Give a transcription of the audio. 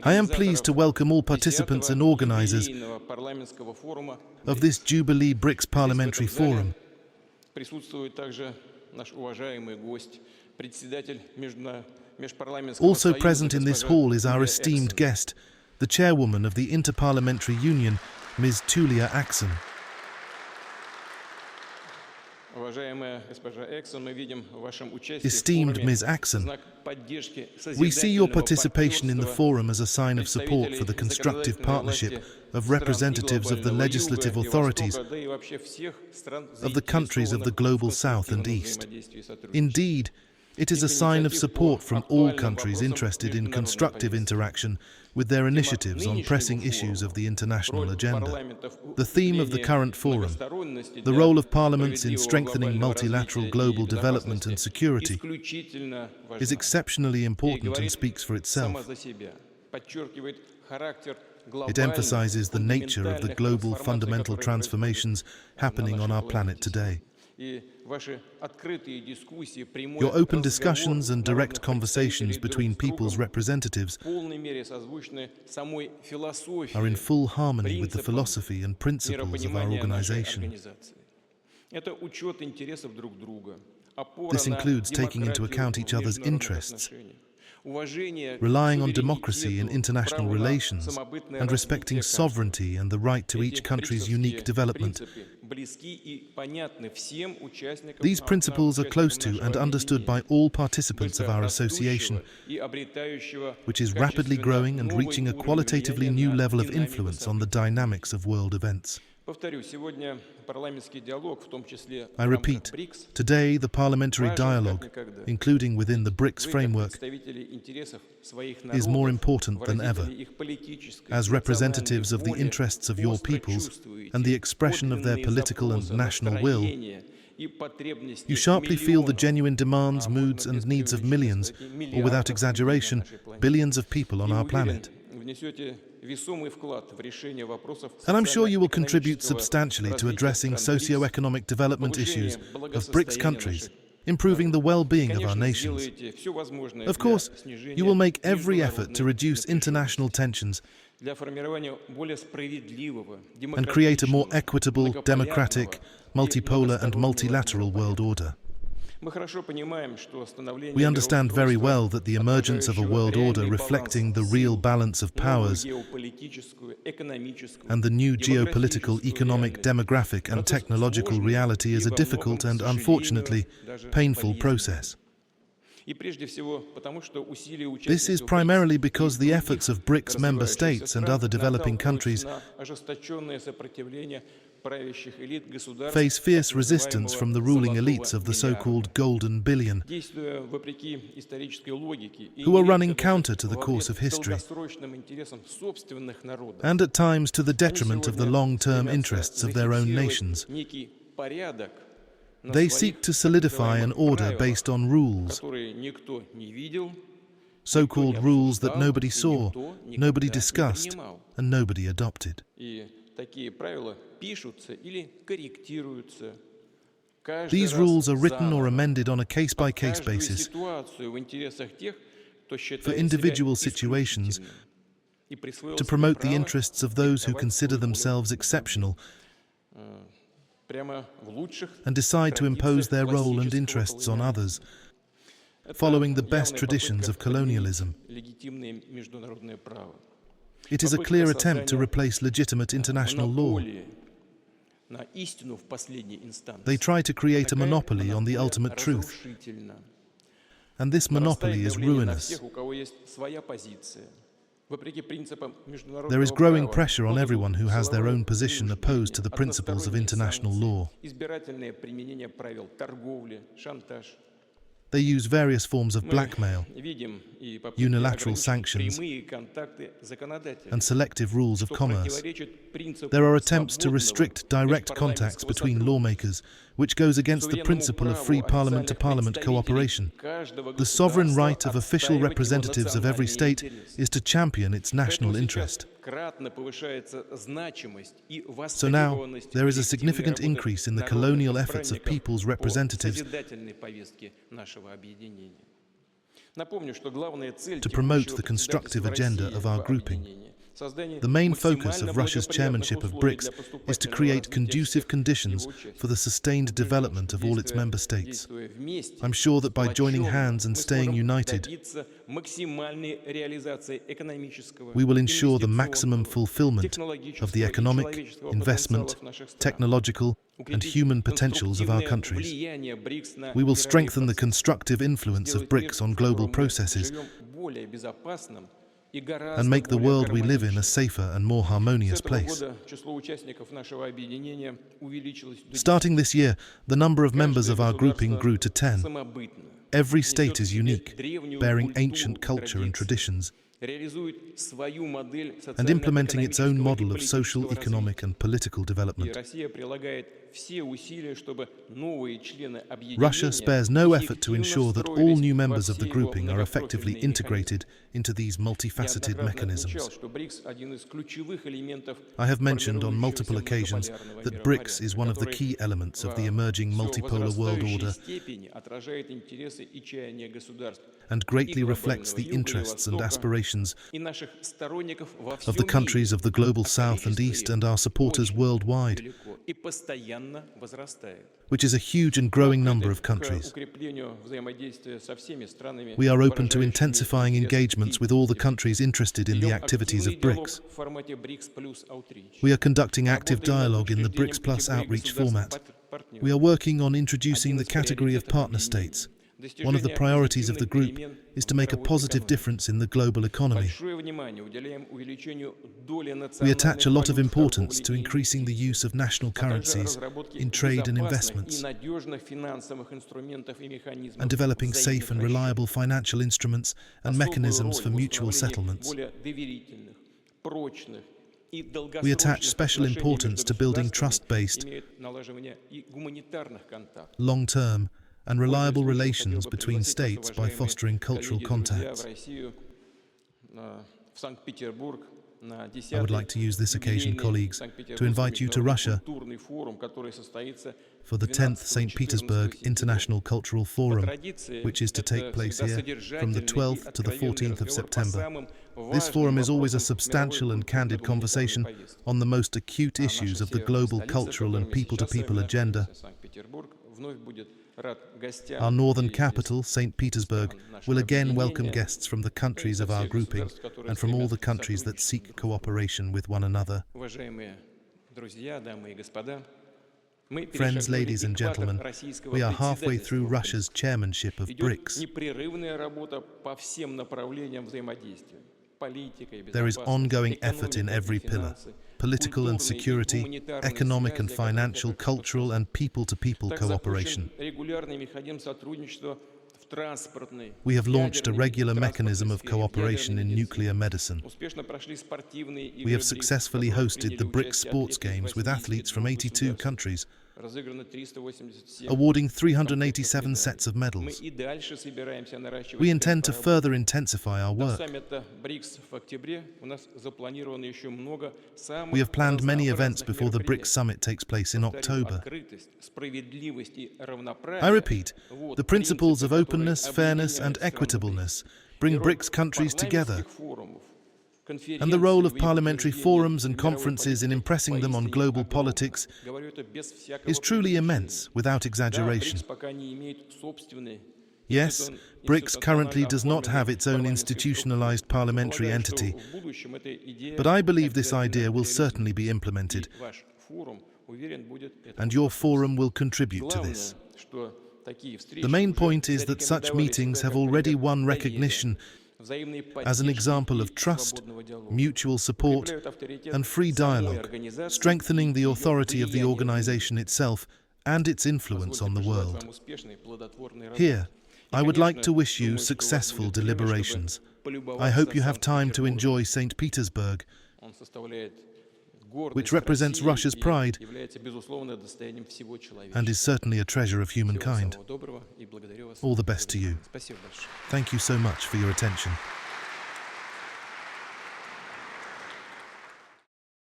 I am pleased to welcome all participants and organizers of this Jubilee BRICS Parliamentary Forum. Also present in this hall is our esteemed guest, the chairwoman of the Interparliamentary Union, Ms. Tulia Axon. Esteemed Ms. Axon, we see your participation in the forum as a sign of support for the constructive partnership of representatives of the legislative authorities of the countries of the Global South and East. Indeed, it is a sign of support from all countries interested in constructive interaction with their initiatives on pressing issues of the international agenda. The theme of the current forum, the role of parliaments in strengthening multilateral global development and security, is exceptionally important and speaks for itself. It emphasizes the nature of the global fundamental transformations happening on our planet today. Your open discussions and direct conversations between people's representatives are in full harmony with the philosophy and principles of our organization. This includes taking into account each other's interests, relying on democracy in international relations, and respecting sovereignty and the right to each country's unique development. These principles are close to and understood by all participants of our association, which is rapidly growing and reaching a qualitatively new level of influence on the dynamics of world events. I repeat, today the parliamentary dialogue, including within the BRICS framework, is more important than ever. As representatives of the interests of your peoples and the expression of their political and national will, you sharply feel the genuine demands, moods and needs of millions, or without exaggeration, billions of people on our planet. And I'm sure you will contribute substantially to addressing socio-economic development issues of BRICS countries, improving the well-being of our nations. Of course, you will make every effort to reduce international tensions and create a more equitable, democratic, multipolar and multilateral world order. We understand very well that the emergence of a world order reflecting the real balance of powers and the new geopolitical, economic, demographic and technological reality is a difficult and, unfortunately, painful process. This is primarily because the efforts of BRICS member states and other developing countries face fierce resistance from the ruling elites of the so-called Golden Billion, who are running counter to the course of history, and at times to the detriment of the long-term interests of their own nations. They seek to solidify an order based on rules, so-called rules that nobody saw, nobody discussed, and nobody adopted. These rules are written or amended on a case-by-case basis for individual situations to promote the interests of those who consider themselves exceptional and decide to impose their role and interests on others, following the best traditions of colonialism. It is a clear attempt to replace legitimate international law. They try to create a monopoly on the ultimate truth, and this monopoly is ruinous. There is growing pressure on everyone who has their own position opposed to the principles of international law. They use various forms of blackmail, unilateral sanctions, and selective rules of commerce. There are attempts to restrict direct contacts between lawmakers, which goes against the principle of free parliament-to-parliament cooperation. The sovereign right of official representatives of every state is to champion its national interest. So now, there is a significant increase in the colonial efforts of people's representatives to promote the constructive agenda of our grouping. The main focus of Russia's chairmanship of BRICS is to create conducive conditions for the sustained development of all its member states. I'm sure that by joining hands and staying united, we will ensure the maximum fulfillment of the economic, investment, technological, and human potentials of our countries. We will strengthen the constructive influence of BRICS on global processes and make the world we live in a safer and more harmonious place. Starting this year, the number of members of our grouping grew to 10. Every state is unique, bearing ancient culture and traditions, and implementing its own model of social, economic, and political development. Russia spares no effort to ensure that all new members of the grouping are effectively integrated into these multifaceted mechanisms. I have mentioned on multiple occasions that BRICS is one of the key elements of the emerging multipolar world order and greatly reflects the interests and aspirations of the countries of the global South and East and our supporters worldwide, which is a huge and growing number of countries. We are open to intensifying engagements with all the countries interested in the activities of BRICS. We are conducting active dialogue in the BRICS Plus outreach format. We are working on introducing the category of partner states. One of the priorities of the group is to make a positive difference in the global economy. We attach a lot of importance to increasing the use of national currencies in trade and investments, and developing safe and reliable financial instruments and mechanisms for mutual settlements. We attach special importance to building trust-based, long-term, and reliable relations between states by fostering cultural contacts. I would like to use this occasion, colleagues, to invite you to Russia for the 10th St. Petersburg International Cultural Forum, which is to take place here from the 12th to the 14th of September. This forum is always a substantial and candid conversation on the most acute issues of the global cultural and people-to-people agenda. Our northern capital, St. Petersburg, will again welcome guests from the countries of our grouping and from all the countries that seek cooperation with one another. Friends, ladies and gentlemen, we are halfway through Russia's chairmanship of BRICS. There is ongoing effort in every pillar: political and security, economic and financial, cultural and people-to-people cooperation. We have launched a regular mechanism of cooperation in nuclear medicine. We have successfully hosted the BRICS Sports Games with athletes from 82 countries, awarding 387 sets of medals. We intend to further intensify our work. We have planned many events before the BRICS summit takes place in October. I repeat, the principles of openness, fairness, and equitableness bring BRICS countries together, and the role of parliamentary forums and conferences in impressing them on global politics is truly immense, without exaggeration. Yes, BRICS currently does not have its own institutionalized parliamentary entity, but I believe this idea will certainly be implemented, and your forum will contribute to this. The main point is that such meetings have already won recognition as an example of trust, mutual support, and free dialogue, strengthening the authority of the organization itself and its influence on the world. Here, I would like to wish you successful deliberations. I hope you have time to enjoy St. Petersburg, which represents Russia's pride and is certainly a treasure of humankind. All the best to you. Thank you so much for your attention.